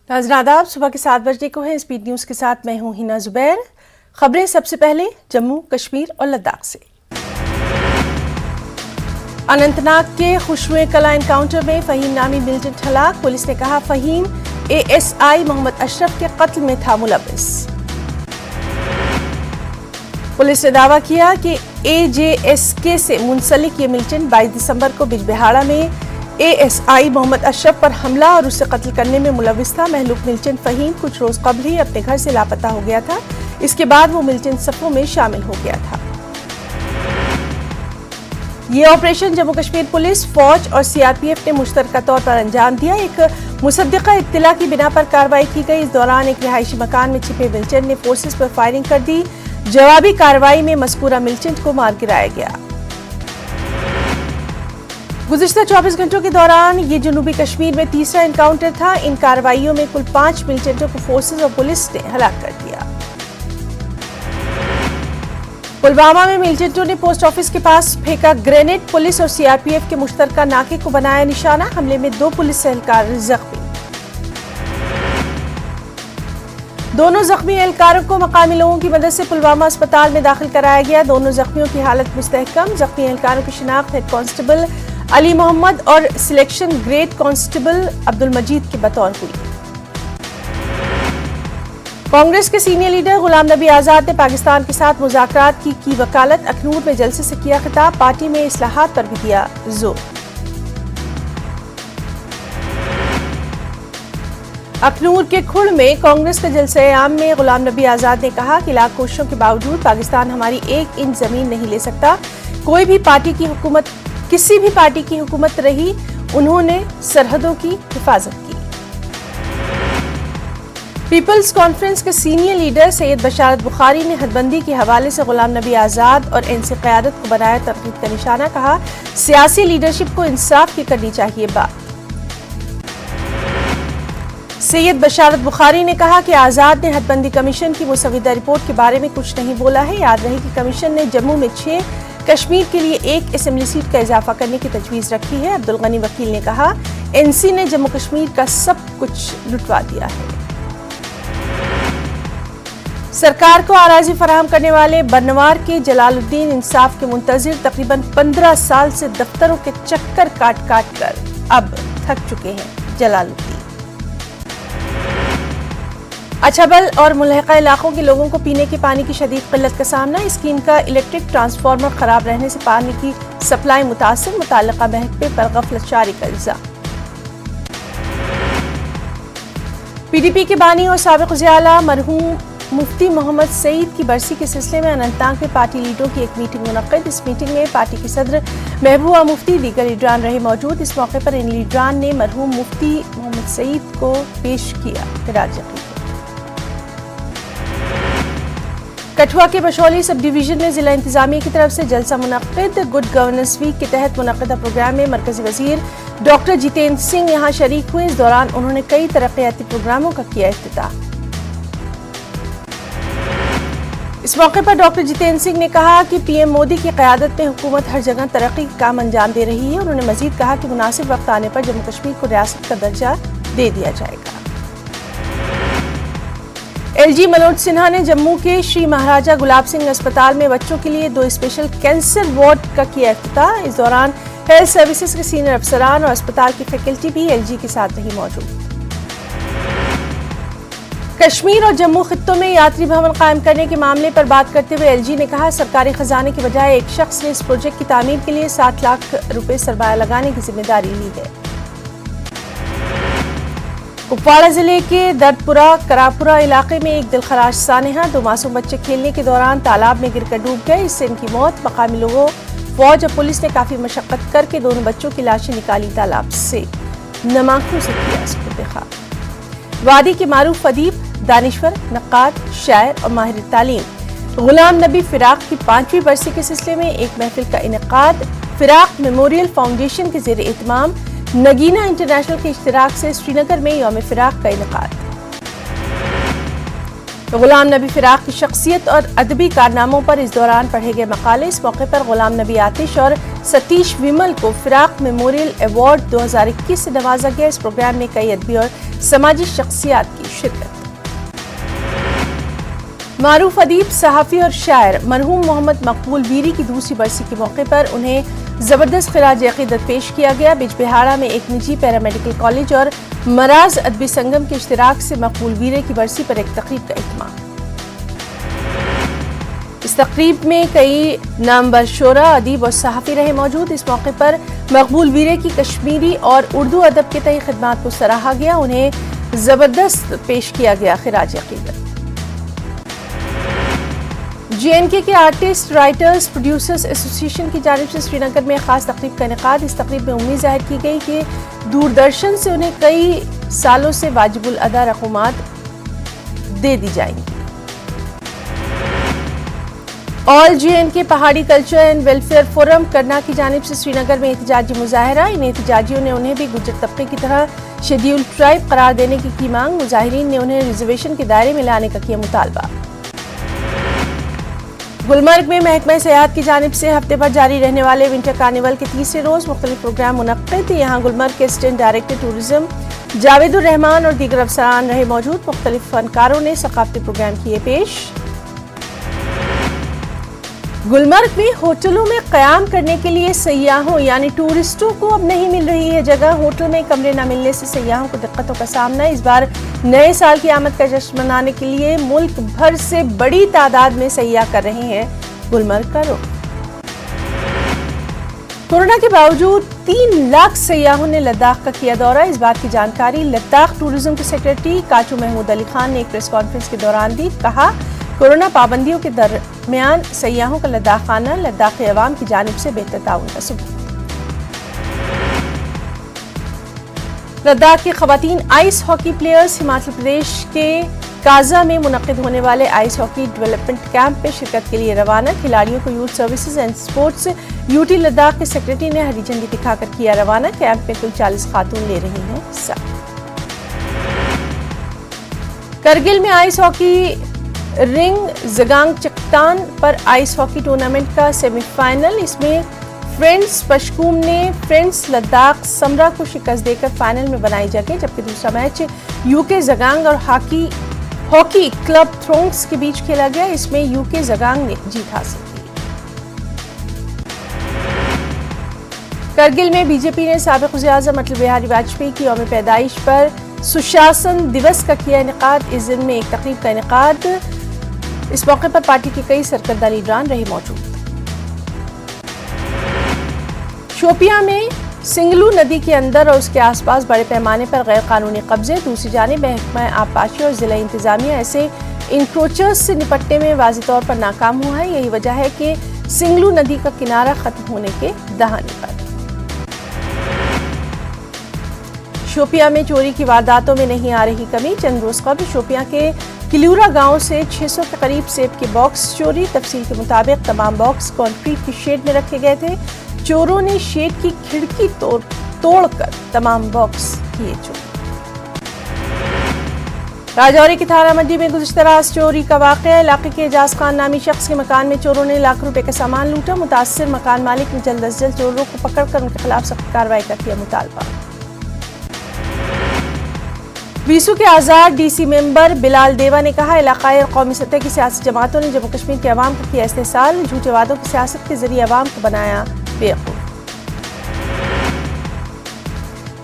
नाज़रीन आदाब, सुबह के 7 बजने को है। स्पीड न्यूज़ के साथ मैं हूं हिना जुबैर। खबरें सबसे पहले जम्मू कश्मीर और लद्दाख से। अनंतनाग के खुशवे कला एनकाउंटर में फहीम नामी मिलिटेंट हलाक। पुलिस ने कहा फहीम ASI मोहम्मद अशरफ के कत्ल में था मुलव्विस। पुलिस ने दावा किया कि AJSK से मुंसलिक ये मिलिटेंट 22 दिसंबर को बिजबिहाड़ा में ASI मोहम्मद अशरफ पर हमला और उसे कत्ल करने में मुलव्विस था। महलूक मिलिटेंट फहीम कुछ रोज कबल ही अपने घर से लापता हो गया था। इसके बाद वो मिलिटेंट सफों में शामिल हो गया था। ये ऑपरेशन जम्मू कश्मीर पुलिस, फौज और CRPF ने मुश्तरका तौर पर अंजाम दिया। एक मुसद्दिका इत्तिला की बिना पर कार्रवाई की गई। इस दौरान एक रिहायशी मकान में छिपे मिलिटेंट ने फोर्सेस पर फायरिंग कर दी। जवाबी कार्रवाई में मज़कूरा मिलिटेंट को मार गिराया गया। गुज़िश्ता 24 घंटों के दौरान ये जनूबी कश्मीर में तीसरा एनकाउंटर था। इन कार्रवाइयों में कुल 5 मिलिटेंटों को फोर्सेस और पुलिस ने हलाक कर दिया। पुलवामा में मिलिटेंटों ने पोस्ट ऑफिस के पास फेंका ग्रेनेड। पुलिस और CRPF के मुश्तरका नाके को बनाया निशाना। हमले में 2 पुलिस एहलकार जख्मी। दोनों जख्मी एहलकारों को मकामी लोगों की मदद से पुलवामा अस्पताल में दाखिल कराया गया। दोनों जख्मियों की हालत मुस्तहकम। जख्मी एहलकारों की शिनाख्त हेड कांस्टेबल अली मोहम्मद और सिलेक्शन ग्रेड कांस्टेबल अब्दुल मजीद के बतौर हुई। कांग्रेस के सीनियर लीडर गुलाम नबी आजाद ने पाकिस्तान के साथ मुज़ाकरात की वकालत। अखनूर में जलसे से किया खिताब। पार्टी में इस्लाहात पर भी दिया जोर। अखनूर के खुड़ में कांग्रेस के जलसे-ए-आम में गुलाम नबी आजाद ने कहा कि लाख कोशिशों के बावजूद पाकिस्तान हमारी 1 इंच जमीन नहीं ले सकता। कोई भी पार्टी की हुकूमत, किसी भी पार्टी की हुकूमत रही, उन्होंने सरहदों की हिफाजत की। पीपल्स कॉन्फ्रेंस के सीनियर लीडर सैयद बशारत बुखारी ने हदबंदी के हवाले से गुलाम नबी आजाद और NC क़यादत को बनाया तनकीद का निशाना। कहा सियासी लीडरशिप को इंसाफ की करनी चाहिए बात। सैयद बशारत बुखारी ने कहा कि आजाद ने हदबंदी कमीशन की मुसव्विदा रिपोर्ट के बारे में कुछ नहीं बोला है। याद रहे कि कमीशन ने जम्मू में 6, कश्मीर के लिए 1 असेंबली सीट का इजाफा करने की तजवीज़ रखी है। अब्दुल गनी वकील ने कहा NC ने जम्मू कश्मीर का सब कुछ लुटवा दिया है। सरकार को आराजी फराहम करने वाले बनवार के जलालुद्दीन इंसाफ के मुंतजिर तकरीबन 15 साल से दफ्तरों के चक्कर काट काट कर अब थक चुके हैं जलालुद्दीन। अछाबल और मुल्हका इलाकों के लोगों को पीने के पानी की शदीद किल्लत का सामना। स्कीम का इलेक्ट्रिक ट्रांसफार्मर खराब रहने से पानी की सप्लाई मुतासिर। मुताल्लिका महकमे पर गफलत जारी का इल्जाम। PDP के बानी और साबिक वज़ीर-ए-आला मरहूम मुफ्ती मोहम्मद सईद की बरसी के सिलसिले में अनंतनाग में पार्टी लीडरों की एक मीटिंग मुनक्किद। इस मीटिंग में पार्टी की सदर महबूबा मुफ्ती दीगर लीडरान रहे मौजूद। इस मौके पर इन लीडरान ने मरहूम मुफ्ती मोहम्मद सईद को पेश किया खिराज अक़ीदत। कठुआ के बशौली सब डिवीजन में जिला इंतजामिया की तरफ से जलसा मुनक्किद। गुड गवर्नेंस वीक के तहत मुनक्किदा प्रोग्राम में मरकजी वजीर डॉक्टर जितेंद्र सिंह यहाँ शरीक हुए। इस दौरान उन्होंने कई तरक्याती प्रोग्रामों का किया इफ्तिताह। इस मौके पर डॉक्टर जितेंद्र सिंह ने कहा कि PM मोदी की क़यादत में हुकूमत हर जगह तरक्की के काम अंजाम दे रही है। उन्होंने मजीद कहा कि मुनासिब वक्त आने पर जम्मू कश्मीर को रियासत का दर्जा दे दिया जाएगा। LG मनोज सिन्हा ने जम्मू के श्री महाराजा गुलाब सिंह अस्पताल में बच्चों के लिए 2 स्पेशल कैंसर वार्ड का किया इफ्तिताह। इस दौरान हेल्थ सर्विसेज के सीनियर अफसरान और अस्पताल की फैकल्टी भी LG के साथ रही मौजूद। कश्मीर और जम्मू खित्तों में यात्री भवन कायम करने के मामले पर बात करते हुए LG ने कहा सरकारी खजाने की बजाय एक शख्स ने इस प्रोजेक्ट की तामीर के लिए 60 लाख रुपए सरमाया लगाने की जिम्मेदारी ली है। कुपवाड़ा जिले के दर्दपुरा करापुरा इलाके में एक दिलखराश सानेहा। 2 मासूम बच्चे खेलने के दौरान तालाब में गिरकर डूब गए। इससे इनकी मौत। मकामी लोगों, फौज और पुलिस ने काफी मशक्कत करके दोनों बच्चों की लाशें निकाली तालाब से। नमाखों से किया सुपुर्द-ए-खाक। वादी के मारूफ अदीब, दानिश्वर, नक्काद, शायर और माहिर तालीम गुलाम नबी फिराक की 5वीं बरसी के सिलसिले में एक महफिल का इनेकाद। फिराक मेमोरियल फाउंडेशन के ज़ेर एहतमाम नगीना इंटरनेशनल के इश्तिराक से श्रीनगर में यौम फिराक का इनेकाद। غلام نبی فراق کی شخصیت اور ادبی کارناموں پر اس دوران پڑھے گئے مقالے۔ اس موقع پر غلام نبی آتش اور ستیش ومل کو فراق میموریل ایوارڈ 2021 سے نوازا گیا۔ اس پروگرام میں کئی ادبی اور سماجی شخصیات کی شرکت۔ معروف ادیب، صحافی اور شاعر مرحوم محمد مقبول ویری کی دوسری برسی کے موقع پر انہیں زبردست خراج عقیدت پیش کیا گیا۔ بج بہاڑا میں ایک نجی پیرامیڈیکل کالج اور مراز ادبی سنگم کے اشتراک سے مقبول ویرے کی برسی پر ایک تقریب کا اہتمام۔ اس تقریب میں کئی نامور شعراء، ادیب اور صحافی رہے موجود۔ اس موقع پر مقبول ویرے کی کشمیری اور اردو ادب کے تئیں خدمات کو سراہا گیا، انہیں زبردست پیش کیا گیا خراج عقیدت۔ JNK کے آرٹسٹ، رائٹرز، پروڈیوسرز ایسوسی ایشن کی جانب سے سری نگر میں خاص تقریب کا انعقاد۔ اس تقریب میں امید ظاہر کی گئی کہ دوردرشن سے انہیں کئی سالوں سے واجب الادا رقومات دے دی جائیں گی۔ آل JNK پہاڑی کلچر اینڈ ویلفیئر فورم کرنا کی جانب سے سری نگر میں احتجاجی مظاہرہ۔ ان احتجاجیوں نے انہیں بھی گجر طبقے کی طرح شیڈیول ٹرائب قرار دینے کی مانگ۔ مظاہرین نے انہیں ریزرویشن کے دائرے میں لانے کا کیا مطالبہ۔ گلمرگ میں محکمہ سیاحت کی جانب سے ہفتے بھر جاری رہنے والے ونٹر کارنیول کے تیسرے روز مختلف پروگرام منعقد۔ یہاں گلمرگ کے اسسٹنٹ ڈائریکٹر ٹورزم جاوید الرحمان اور دیگر افسران رہے موجود۔ مختلف فنکاروں نے ثقافتی پروگرام کیے پیش۔ گلمرگ میں ہوٹلوں میں قیام کرنے کے لیے سیاحوں یعنی ٹورسٹوں کو اب نہیں مل رہی ہے جگہ۔ ہوٹل میں کمرے نہ ملنے سے سیاحوں کو دقتوں کا سامنا۔ اس بار نئے سال کی آمد کا جشن منانے کے لیے ملک بھر سے بڑی تعداد میں سیاح کر رہے ہیں گلمرگ کا رخ۔ کورونا کے باوجود 3 لاکھ سیاحوں نے لداخ کا کیا دورہ۔ اس بات کی جانکاری لداخ ٹورزم کے سیکرٹری کاچو محمود علی خان نے ایک پریس کانفرنس کے دوران دی۔ کہا، کورونا پابندیوں کے درمیان سیاحوں کا لداخ آنا لداخی عوام کی جانب سے بہتر تعاون کا ثبوت۔ لداخ کی خواتین ice hockey players Himachal Pradesh کے کازا میں منعقد ہونے والے آئس ہاکی ڈیولپمنٹ کیمپ میں شرکت کے لیے روانہ۔ کھلاڑیوں کو youth services and sports UT Ladakh کے سیکرٹری نے ہری جھنڈی دکھا کر کیا روانہ۔ کیمپ میں کل 40 خاتون لے رہی ہیں حصہ۔ کرگل میں آئس ہاکی رنگ زگانگ چکتان پر آئس ہاکی ٹورنامنٹ کا سیمی فائنل۔ اس میں فرینڈز پشکوم نے فرینڈز لداخ سمرا کو شکست دے کر فائنل میں بنائی جگہ، جبکہ دوسرا میچ UK زگانگ اور ہاکی کلب تھرونگس کے بیچ کھیلا گیا۔ اس میں UK زگانگ نے جیت حاصل کی۔ کرگل میں BJP نے سابق وزیر اعظم اٹل بہاری واجپئی کی یوم پیدائش پر سشاسن دیوس کا کیا انعقاد۔ اس دن میں ایک تقریب کا انعقاد۔ اس موقع پر پارٹی کے کئی سرکردہ لیڈران رہے موجود۔ شوپیاں میں سنگلو ندی کے اندر اور اس کے آس پاس بڑے پیمانے پر غیر قانونی قبضے۔ دوسری جانب محکمہ آبپاشی اور ضلع انتظامیہ ایسے انکروچرز سے نپٹنے میں واضح طور پر ناکام ہوا ہے۔ یہی وجہ ہے کہ سنگلو ندی کا کنارہ ختم ہونے کے دہانے پر۔ شوپیاں میں چوری کی وارداتوں میں نہیں آ رہی کمی۔ چند روز قبل شوپیاں کے کلیورا گاؤں سے 600 کے قریب سیب کے باکس چوری۔ تفصیل کے مطابق تمام باکس کنکریٹ کی شیڈ میں رکھے گئے تھے۔ چوروں نے شیڈ کی کھڑکی توڑ کر تمام باکس کیے چوری۔ راجوری کی تھانہ منڈی میں گزشتہ رات چوری کا واقعہ۔ علاقے کے اعجاز خان نامی شخص کے مکان میں چوروں نے لاکھ روپے کا سامان لوٹا۔ متاثر مکان مالک نے جلد از جلد چوروں کو پکڑ کر ان کے خلاف سخت کارروائی کا کیا مطالبہ۔ ویسو کے آزاد DC ممبر بلال دیوا نے کہا، علاقائی اور قومی سطح کی سیاسی جماعتوں نے جموں کشمیر کے عوام کا کیا استحصال، جھوٹے وعدوں کی سیاست کے ذریعے عوام کو بنایا بیوقوف۔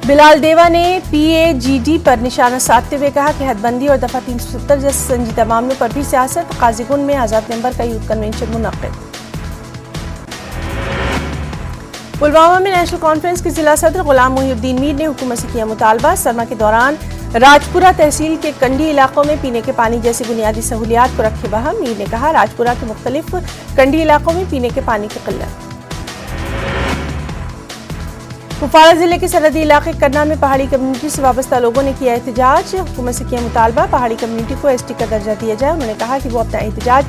بلال دیوا نے PAGD پر نشانہ سادھتے ہوئے کہا کہ حد بندی اور دفعہ 370 جیسے سنجیدہ معاملوں پر بھی سیاست۔ قاضی گنڈ میں آزاد ممبر کا یوتھ کنونشن منعقد۔ پلوامہ میں نیشنل کانفرنس کے ضلع صدر غلام محی الدین میر نے حکومت سے کیا مطالبہ۔ سرما کے دوران راجپورہ تحصیل کے کنڈی علاقوں میں پینے کے پانی جیسی بنیادی سہولیات کو رکھے بہم۔ میر نے کہا، راجپورہ کے مختلف کنڈی علاقوں میں پینے کے پانی کی قلت۔ کپواڑہ ضلع کے سرحدی علاقے کرنا میں پہاڑی کمیونٹی سے وابستہ لوگوں نے کیا احتجاج۔ حکومت سے کیا مطالبہ، پہاڑی کمیونٹی کو ST کا درجہ دیا جائے۔ انہوں نے کہا کہ وہ اپنا احتجاج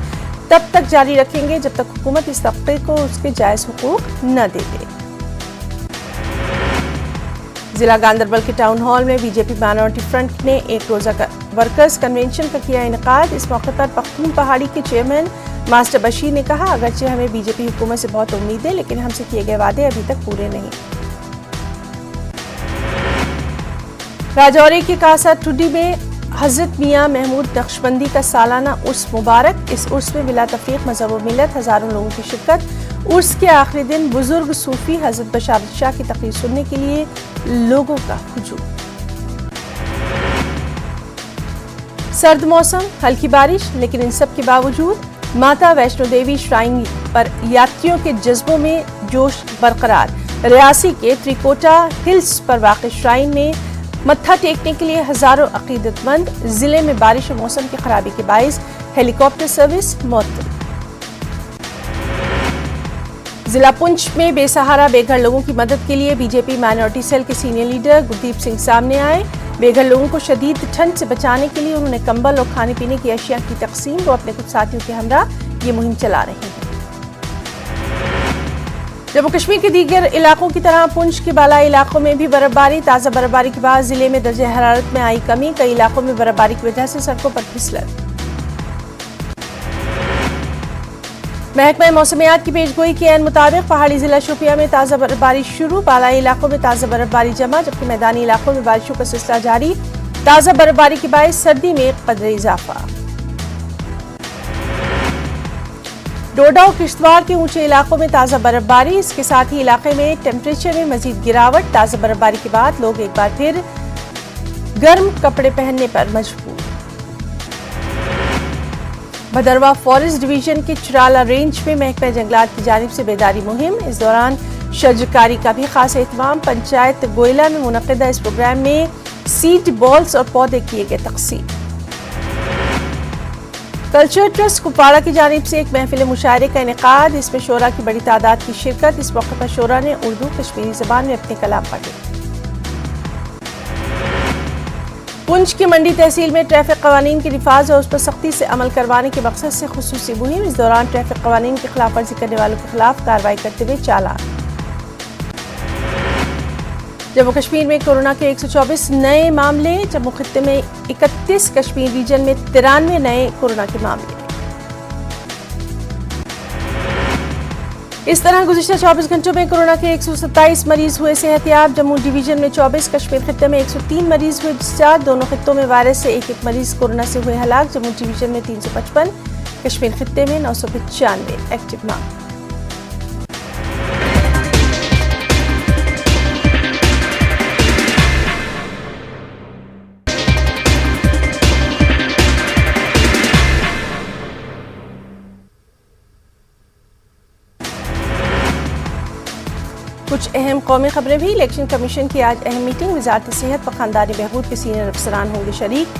تب تک جاری رکھیں گے جب تک حکومت اس طبقے کو اس کے جائز حقوق نہ دے دے۔ ضلع گاندربل کے ٹاؤن ہال میں بی جے پی مائنورٹی فرنٹ نے ایک روزہ ورکرز کنونشن کا کیا انعقاد۔ اس موقع پر پختون پہاڑی کے چیئرمین ماسٹر بشیر نے کہا، اگرچہ ہمیں بی جے پی حکومت سے بہت امید ہے لیکن ہم سے کیے گئے وعدے ابھی تک پورے نہیں۔ راجوری کے کاسا ٹوڈی میں حضرت میاں محمود نقشبندی کا سالانہ عرس مبارک۔ اس عرس میں بلا تفریق مذہب و ملت ہزاروں لوگوں کی شرکت۔ عرس کے آخری دن بزرگ صوفی حضرت بشارت شاہ کی تقریر سننے کے لیے لوگوں کا ہجوم۔ سرد موسم، ہلکی بارش، لیکن ان سب کے باوجود ماتا ویشنو دیوی شرائن پر یاتریوں کے جذبوں میں جوش برقرار۔ ریاسی کے تریکوٹا ہلز پر واقع شرائن میں متھا ٹیکنے کے لیے ہزاروں عقیدت مند۔ ضلع میں بارش اور موسم کی خرابی کے باعث ہیلی کاپٹر سروس معطل۔ ضلع پنچ میں بے سہارا بے گھر لوگوں کی مدد کے لیے بی جے پی مائنورٹی سیل کے سینئر لیڈر گردیپ سنگھ سامنے آئے۔ بے گھر لوگوں کو شدید ٹھنڈ سے بچانے کے لیے انہوں نے کمبل اور کھانے پینے کی اشیاء کی تقسیم۔ وہ اپنے کچھ ساتھیوں کے ہمراہ یہ مہم چلا رہے ہیں۔ جموں کشمیر کے دیگر علاقوں کی طرح پنچ کے بالائی علاقوں میں بھی برفباری۔ تازہ برفباری کے بعد ضلع میں درجہ حرارت میں آئی کمی۔ کئی علاقوں میں برفباری کی وجہ سے سڑکوں پر پھسلن۔ محکمہ موسمیات کی پیشگوئی کے عین مطابق پہاڑی ضلع شوپیاں میں تازہ برفباری شروع۔ بالائی علاقوں میں تازہ برفباری جمع، جبکہ میدانی علاقوں میں بارشوں کا سلسلہ جاری۔ تازہ برفباری کے باعث سردی میں قدرے اضافہ۔ ڈوڈا اور کشتواڑ کے اونچے علاقوں میں تازہ برفباری، اس کے ساتھ ہی علاقے میں ٹیمپریچر میں مزید گراوٹ۔ تازہ برفباری کے بعد لوگ ایک بار پھر گرم کپڑے پہننے پر مجبور۔ بھدرواہ فارسٹ ڈویژن کے چرالا رینج میں محکمہ جنگلات کی جانب سے بیداری مہم۔ اس دوران شجرکاری کا بھی خاص اہتمام۔ پنچایت گوئلہ میں منعقدہ اس پروگرام میں سیڈ بالز اور پودے کیے گئے تقسیم۔ کلچر ٹرسٹ کپواڑہ کی جانب سے ایک محفل مشاعرے کا انعقاد۔ اس میں شعراء کی بڑی تعداد کی شرکت۔ اس موقع پر شعراء نے اردو کشمیری زبان میں اپنے کلام پڑھے۔ پنچ کی منڈی تحصیل میں ٹریفک قوانین کے نفاذ اور اس پر سختی سے عمل کروانے کے مقصد سے خصوصی مہم۔ اس دوران ٹریفک قوانین کی خلاف ورزی کرنے والوں کے خلاف کارروائی کرتے ہوئے چالان۔ جموں کشمیر میں کورونا کے 124 نئے معاملے۔ جموں خطے میں 31، کشمیر ریجن میں 93 نئے کورونا کے معاملے۔ اس طرح گزشتہ 24 گھنٹوں میں کورونا کے 127 مریض ہوئے صحت یاب۔ جموں ڈویژن میں 24، کشمیر خطے میں 103 مریض ہوئے ڈسچارج۔ دونوں خطوں میں وائرس سے ایک مریض کورونا سے ہوئے ہلاک۔ جموں ڈویژن میں 355، کشمیر خطے میں 995 ایکٹیو معاملے۔ کچھ اہم قومی خبریں بھی۔ الیکشن کمیشن کی آج اہم میٹنگ۔ وزارت صحت و خاندانی بہبود کے سینئر افسران ہوں گے شریک۔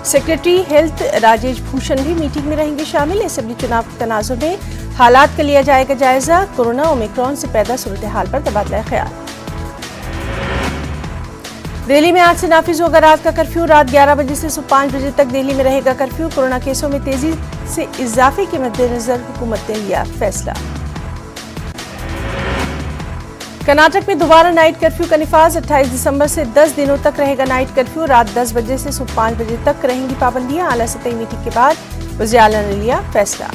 سیکریٹری ہیلتھ راجیش بھوشن بھی میٹنگ میں رہیں گے شامل۔ اسمبلی چناو کے تناظر میں حالات کا لیا جائے گا جائزہ۔ کورونا اومیکرون سے پیدا صورتحال پر تبادلہ خیال۔ دہلی میں آج سے نافذ ہوگا رات کا کرفیو۔ رات 11 بجے سے صبح 5 بجے تک دہلی میں رہے گا کرفیو۔ کورونا کیسوں میں تیزی سے اضافے کے مد نظر حکومت نے لیا فیصلہ۔ کرناٹک میں دوبارہ نائٹ کرفیو کا نفاذ۔ 28 دسمبر سے 10 دنوں تک رہے گا نائٹ کرفیو۔ رات 10 بجے سے صبح 5 بجے تک رہیں گی پابندیاں۔ اعلیٰ سطحی میٹنگ کے بعد وزیر اعلیٰ نے لیا فیصلہ۔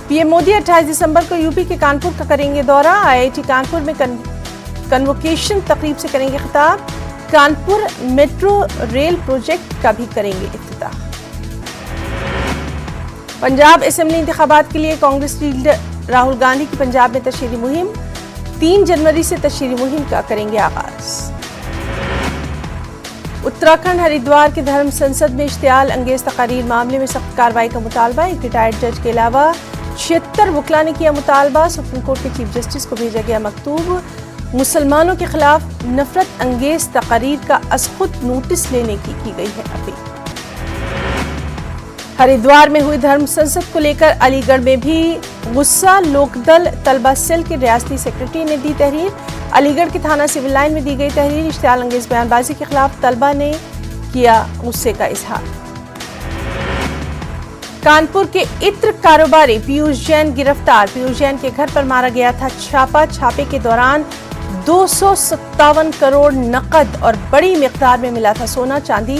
پی ایم مودی 28 دسمبر کو یو پی کے کانپور کا کریں گے دورہ۔ آئی آئی ٹی کانپور میں کنووکیشن تقریب سے کریں گے خطاب۔ کانپور میٹرو ریل پروجیکٹ کا بھی کریں گے افتتاح۔ پنجاب اسمبلی انتخابات کے لیے کانگریس لیڈر راہل گاندھی کی پنجاب میں تشہیری مہم۔ 3 جنوری سے تشہیری مہم کا کریں گے آغاز۔ اتراکھنڈ ہریدوار کے دھرم سنسد میں اشتعال انگیز تقاریر معاملے میں سخت کارروائی کا مطالبہ۔ ایک ریٹائرڈ جج کے علاوہ 76 وکلاء نے کیا مطالبہ۔ سپریم کورٹ کے چیف جسٹس کو بھیجا گیا مکتوب۔ مسلمانوں کے خلاف نفرت انگیز تقاریر کا از خود نوٹس لینے کی گئی ہے اپیل۔ ہریدوار میں ہوئی دھرم سنسد کو لے کر علی گڑھ میں بھی غصہ۔ لوک دل طلبہ سیل کے ریاستی سیکرٹری نے دی تحریر۔ علی گڑھ کے تھانہ سول لائن میں دی گئی تحریر۔ اشتعال انگیز بیان بازی کے خلاف طلبہ نے کیا غصے کا اظہار۔ کانپور کے عطر کاروباری پیوش جین گرفتار۔ پیوش جین کے گھر پر مارا گیا تھا چھاپہ۔ چھاپے کے دوران 257 करोड़ नकद और बड़ी मिकदार में मिला था सोना चांदी।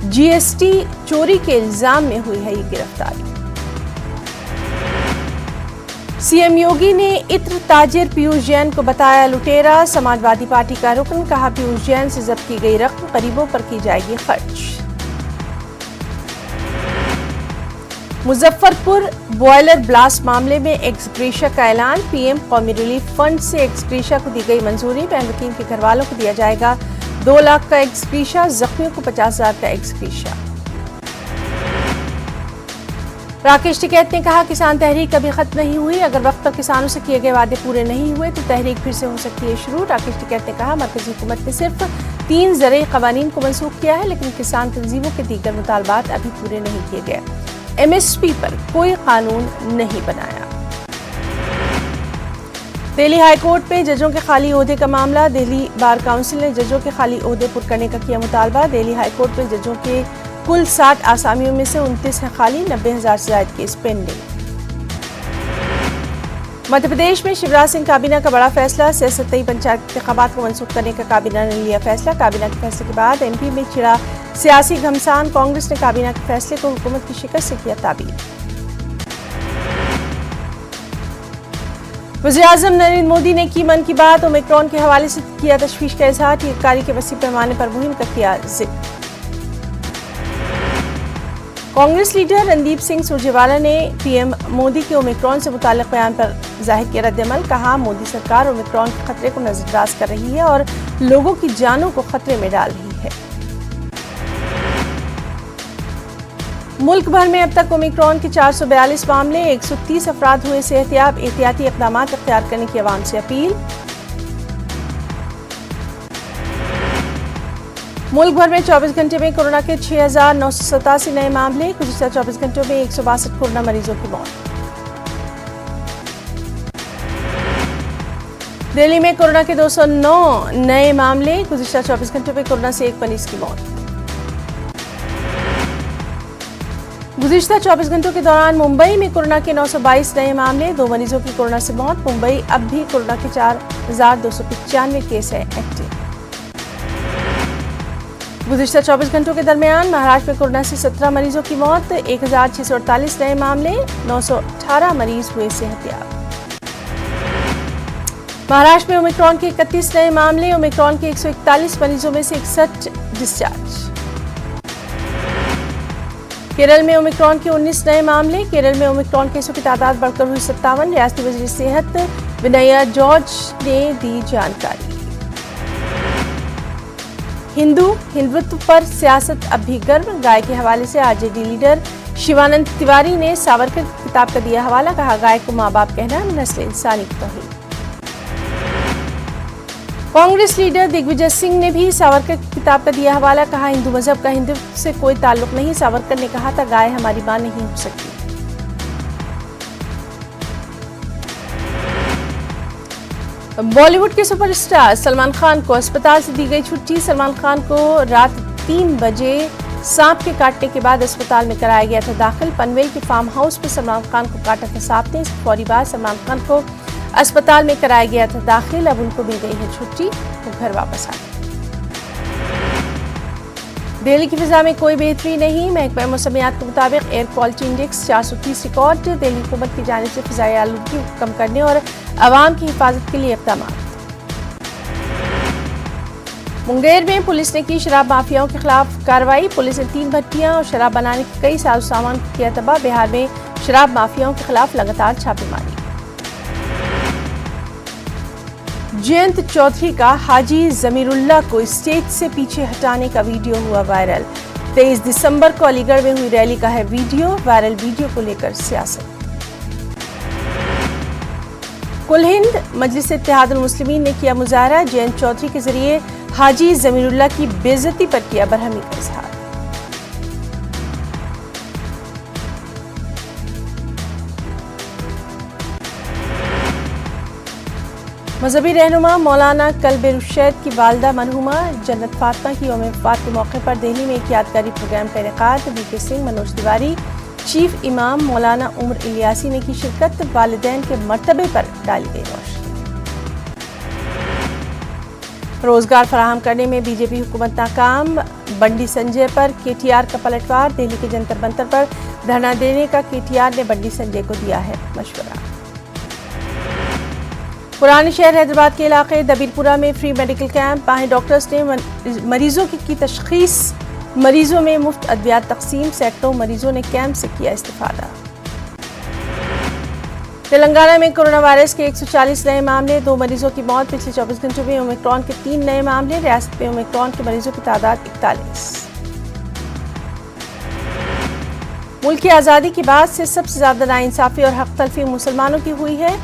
जीएसटी चोरी के इल्जाम में हुई है ये गिरफ्तारी। सीएम योगी ने इत्र ताजिर पीयूष जैन को बताया लुटेरा। समाजवादी पार्टी का रुकन, कहा पीयूष जैन से जब्त की गई रकम गरीबों पर की जाएगी खर्च। मुजफ्फरपुर बॉयलर ब्लास्ट मामले में एक्स ग्रेशिया का ऐलान। पीएम कौमी रिलीफ फंड से एक्स ग्रेशिया को दी गई मंजूरी। महलूकीन के घर वालों को दिया जाएगा 2 लाख का एक्स ग्रेशिया, जख्मियों को 50,000 का एक्स ग्रेशिया। राकेश टिकैत ने कहा किसान तहरीक कभी खत्म नहीं हुई। अगर वक्त पर किसानों से किए गए वादे पूरे नहीं हुए तो तहरीक फिर से हो सकती है शुरू। राकेश टिकैत ने कहा मरकजी हुकूमत ने सिर्फ 3 ज़रई क़वानीन को मनसूख किया है, लेकिन किसान तंजीमों के दीगर मुतालबात अभी पूरे नहीं किए गए। एमएसपी पर कोई कानून नहीं बनाया। दिल्ली हाई कोर्ट में जजों के खाली ओहदे का मामला। दिल्ली बार काउंसिल ने जजों के खाली ओहदे पुर करने का किया मुतालबा। दिल्ली हाई कोर्ट में जजों के कुल 60 आसामियों में से 29 हैं खाली, 90,000 से ज्यादा केस पेंडिंग। मध्य प्रदेश में शिवराज सिंह काबीना का बड़ा फैसला। 63 पंचायत इंतखाबात को मनसूख करने का काबीना ने लिया फैसला। काबीना के फैसले के बाद एमपी में छिड़ा सियासी घमसान। कांग्रेस ने काबीना के फैसले को हुकूमत की शिकस्त से किया ताबीर। वज़ीर-ए-आज़म नरेंद्र मोदी ने की मन की बात। ओमिक्रॉन के हवाले से किया तशवीश का इजहार। टीकाकरण के वसी पैमाने पर मुहिम का किया जिक्र। कांग्रेस लीडर रणदीप सिंह सुरजेवाला ने पीएम मोदी के ओमिक्रॉन से मुताल्लिक बयान पर जाहिर किया रद्द-ए-अमल। कहा मोदी सरकार ओमिक्रॉन के खतरे को नजरअंदाज कर रही है और लोगों की जानों को खतरे में डाल रही है। मुल्क भर में अब तक ओमिक्रॉन के 442 मामले, 130 अफराद हुए सेहतियाब। एहतियाती इक़दाम इख्तियार करने की आवाम से अपील। मुल्क भर में 24 घंटे में कोरोना के 6,987 नए मामले। गुज़िश्ता 24 घंटों में 162 कोरोना मरीजों की मौत। दिल्ली में कोरोना के 209 नए मामले। गुज़िश्ता 24 घंटों में कोरोना से 1 मरीज की मौत। गुज़िश्ता 24 घंटों के दौरान मुंबई में कोरोना के 922 नए मामले, 2 मरीजों की कोरोना से मौत। मुंबई अब भी कोरोना के 4,295 केस है एक्टिव। गुज़िश्ता 24 घंटों के दरमियान महाराष्ट्र में कोरोना से 17 मरीजों की मौत, 1,648 नए मामले, 918 मरीज हुए सेहतियाब। महाराष्ट्र में ओमिक्रॉन के 31 नए मामले, ओमिक्रॉन के 141 मरीजों में से 61 डिस्चार्ज। केरल में ओमिक्रॉन के 19 नए मामले। केरल में ओमिक्रॉन केसों की तादाद बढ़कर हुई 57। रियासती वज़ीर सेहत विनया जॉर्ज ने दी जानकारी। हिंदुत्व पर सियासत अब भी गर्व। गाय के हवाले से आरजेडी लीडर शिवानंद तिवारी ने सावरकर की किताब का दिया हवाला। कहा गाय को माँ बाप कहना नस्ल इंसानी की तौहीन। कांग्रेस लीडर दिग्विजय सिंह ने भी सावरकर की किताब का दिया हवाला। कहा हिंदू मजहब का हिंदुत्व से कोई ताल्लुक नहीं। सावरकर ने कहा था गाय हमारी मां नहीं हो सकती। बॉलीवुड के सुपरस्टार सलमान खान को अस्पताल से दी गई छुट्टी। सलमान खान को रात 3 बजे सांप के काटने के बाद अस्पताल में कराया गया था दाखिल। पनवेल के फार्म हाउस में सलमान खान को काटा था सांप ने। इसके फौरी बाद सलमान खान को अस्पताल में कराया गया था दाखिल। अब उनको मिल गई है छुट्टी, वो घर वापस आ गए। दिल्ली की फिजा में कोई बेहतरी नहीं। महकमा मौसमियात के मुताबिक air quality index 430 record. Delhi हुकूमत की जानिब से फिजाई आलूदगी को कम करने और आवाम की हिफाजत के लिए इक़दाम। मुंगेर में पुलिस ने की शराब माफियाओं के खिलाफ कार्रवाई। पुलिस ने 3 भट्टियां और शराब बनाने के कई साजो सामान को किया तबाह। बिहार में शराब माफियाओं के खिलाफ लगातार छापेमारी। जयंत चौधरी का हाजी जमीरुल्लाह को स्टेज से पीछे हटाने का वीडियो हुआ वायरल। 23 दिसंबर को अलीगढ़ में हुई रैली का है वीडियो। वायरल वीडियो को लेकर सियासत। कुल हिंद मजलिस इत्तेहादुल मुस्लिमीन ने किया मुजाहरा। जयंत चौधरी के जरिए हाजी जमीरुल्लाह की बेइज्जती पर किया बरहमी का इजहार। मजहबी रहनुमा मौलाना कल्ब-ए-रुशैद की वालदा मरहुमा जन्नत फातिमा की यौम वफ़ात के मौके पर दिल्ली में एक यादगारी प्रोग्राम का इनेकाद। वीके सिंह, मनोज तिवारी, चीफ इमाम मौलाना उमर इलियासी ने की शिरकत। वालिदैन के मर्तबे पर डाली गई रोशनी। रोजगार फराहम करने में बीजेपी हुकूमत नाकाम, बंडी संजय पर केटीआर का पलटवार, दिल्ली के जंतर मंतर पर धरना देने का केटीआर ने बंडी संजय को दिया है मशवरा। पुराने शहर हैदराबाद के इलाके दबीरपुरा में फ्री मेडिकल कैंप, माहिर डॉक्टर्स ने मरीजों की तशखीस, मरीजों में मुफ्त अद्वियात तकसीम, सैकड़ों मरीजों ने कैंप से किया इस्तिफादा। तेलंगाना में कोरोना वायरस के 140 नए मामले, 2 मरीजों की मौत, पिछले 24 घंटों में ओमिक्रॉन के 3 नए मामले, रियासत में ओमिक्रॉन के मरीजों की तादाद 41। मुल्क की आज़ादी के बाद से सबसे ज्यादा नाइंसाफी और हक तलफी मुसलमानों की हुई है।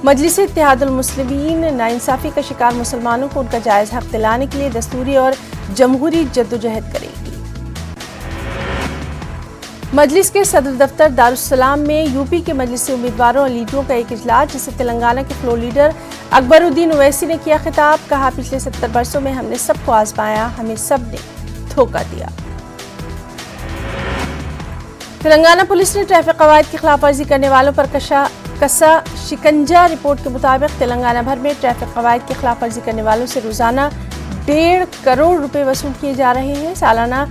मजलिस इत्तेहादुल मुस्लिमीन नाइंसाफी का शिकार मुसलमानों को उनका जायज़ हक दिलाने के लिए दस्तूरी और जमहूरी जद्दोजहद करेगी। मजलिस के सदर दफ्तर दारुस्सलाम में यूपी के मजलिसी उम्मीदवारों और लीडरों का एक इजलास, जिसे तेलंगाना के फ्लोर लीडर अकबरुद्दीन ओवैसी ने किया खिताब। कहा, पिछले 70 वर्षों में हमने सबको आजमाया, हमें सब ने धोखा दिया। तेलंगाना पुलिस ने ट्रैफिक कवायद की खिलाफ वर्जी करने वालों पर कसा शिकंजा। रिपोर्ट के मुताबिक तेलंगाना भर में ट्रैफिक कवायद की खिलाफ वर्जी करने वालों से रोजाना 1.5 करोड़ रुपए वसूल किए जा रहे हैं। सालाना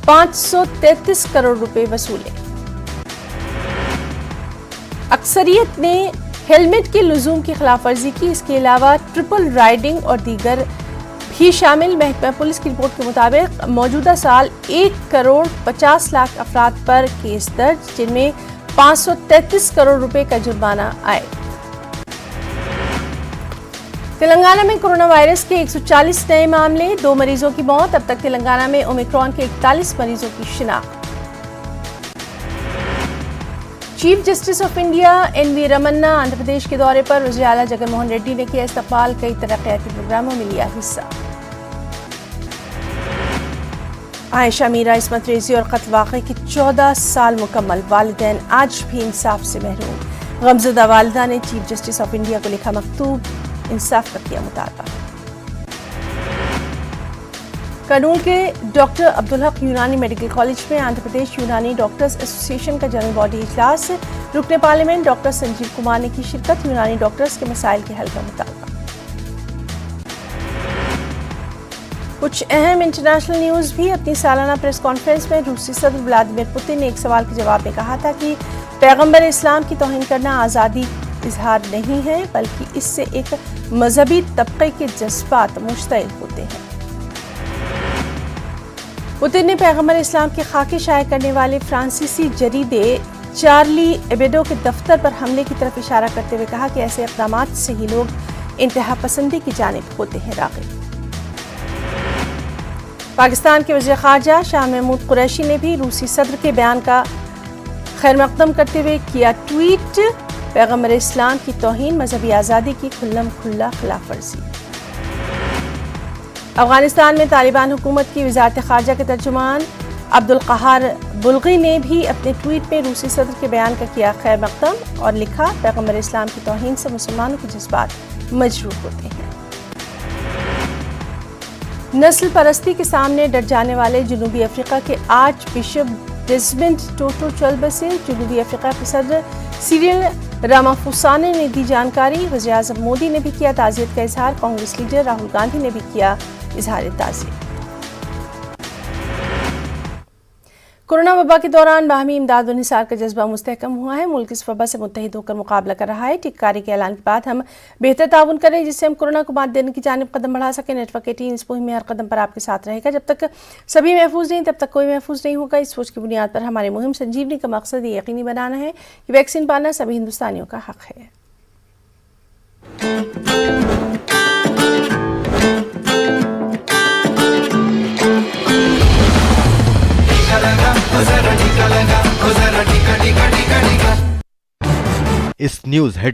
533 करोड़ रुपए वसूले। अक्सरियत ने हेलमेट के लुजूम की खिलाफ वर्जी की। इसके अलावा ट्रिपल राइडिंग और दीगर भी शामिल। महकमा पुलिस की रिपोर्ट के मुताबिक मौजूदा साल 1 करोड़ 50 लाख अफराद पर केस दर्ज, जिनमें 533 करोड़ रुपए का जुर्माना आए। तेलंगाना में कोरोना वायरस के 140 नए मामले, 2 मरीजों की मौत। अब तक तेलंगाना में ओमिक्रॉन के 41 मरीजों की शिनाख्त। Chief justice of India N V. Ramana Andhra Pradesh के दौरे पर, वज़ीर आला जगनमोहन रेड्डी ने किया इस्तकबाल, कई तरक्याती प्रोग्रामों में लिया हिस्सा। आयशा मीरा इस्मत रेजी और कत्ल वाक़े के 14 साल मुकम्मल, वालिदैन आज भी इंसाफ से महरूम। गमज़दा वालिदा ने चीफ जस्टिस ऑफ इंडिया को लिखा मकतूब, इंसाफ का किया मुतालबा। कर्नूल के डॉक्टर अब्दुल हक यूनानी मेडिकल कॉलेज में आंध्र प्रदेश यूनानी डॉक्टर्स एसोसिएशन का जनरल बॉडी इजलास, रुकने पार्लियामेंट डॉक्टर संजीव कुमार ने की शिरकत। यूनानी डॉक्टर्स के मसाइल के हल का मुतालबा। कुछ अहम इंटरनेशनल न्यूज़ भी। अपनी सालाना प्रेस कॉन्फ्रेंस में रूसी सदर व्लादिमीर पुतिन ने एक सवाल के जवाब में कहा था कि पैगंबर इस्लाम की तौहीन करना आज़ादी इजहार नहीं है, बल्कि इससे एक मजहबी तबके के जज्बात मुश्तइल होते हैं। पुतिन ने पैगंबर इस्लाम के खाके शाये करने वाले फ्रांसीसी जरीदे चार्ली एबेडो के दफ्तर पर हमले की तरफ इशारा करते हुए कहा कि ऐसे इक़दामात से ही लोग इंतहा पसंदी की जानिब होते हैं राग़िब। पाकिस्तान के वज़ीर ख़ारजा शाह महमूद कुरैशी ने भी रूसी सदर के बयान का खैर मकदम करते हुए किया ट्वीट, पैगंबर इस्लाम की तौहीन मजहबी आज़ादी की खुल्लम खुल्ला खिलाफ वर्जी। अफगानिस्तान में तालिबान हुकूमत की वज़ारत ख़ारजा के तर्जुमान अब्दुल क़हार बुल्गी ने भी अपने ट्वीट में रूसी सदर के बयान का किया खैर मकदम और लिखा, पैगंबर इस्लाम की तौहीन से मुसलमानों के जज्बात मजरूह होते हैं। नस्ल परस्ती के सामने डट जाने वाले जनूबी अफ्रीका के आर्च बिशप डेस्मंड टोटो चल बसे। जनूबी अफ्रीका के सदर सिरिल रामाफोसाने ने दी जानकारी। वज़ीर आज़म मोदी ने भी किया ताज़ियत का इजहार। कांग्रेस लीडर राहुल गांधी ने भी किया इजहार ताज़ियत। कोरोना वबा के दौरान बाहमी इमदाद और निसार का जज्बा मुस्तहकम हुआ है। मुल्क इस वबा से मुत्तहिद होकर मुकाबला कर रहा है। टिक्कारी के ऐलान के बाद हम बेहतर ताउन करें, जिससे हम कोरोना को मात देने की जानिब कदम बढ़ा सकें। नेटवर्क 18 इस मुहिम में हर कदम पर आपके साथ रहेगा। जब तक सभी महफूज नहीं, तब तक कोई महफूज नहीं होगा। इस सोच की बुनियाद पर हमारी मुहिम संजीवनी का मकसद ये यकीनी बनाना है कि वैक्सीन पाना सभी हिंदुस्तानियों का हक है। इस न्यूज़ हेड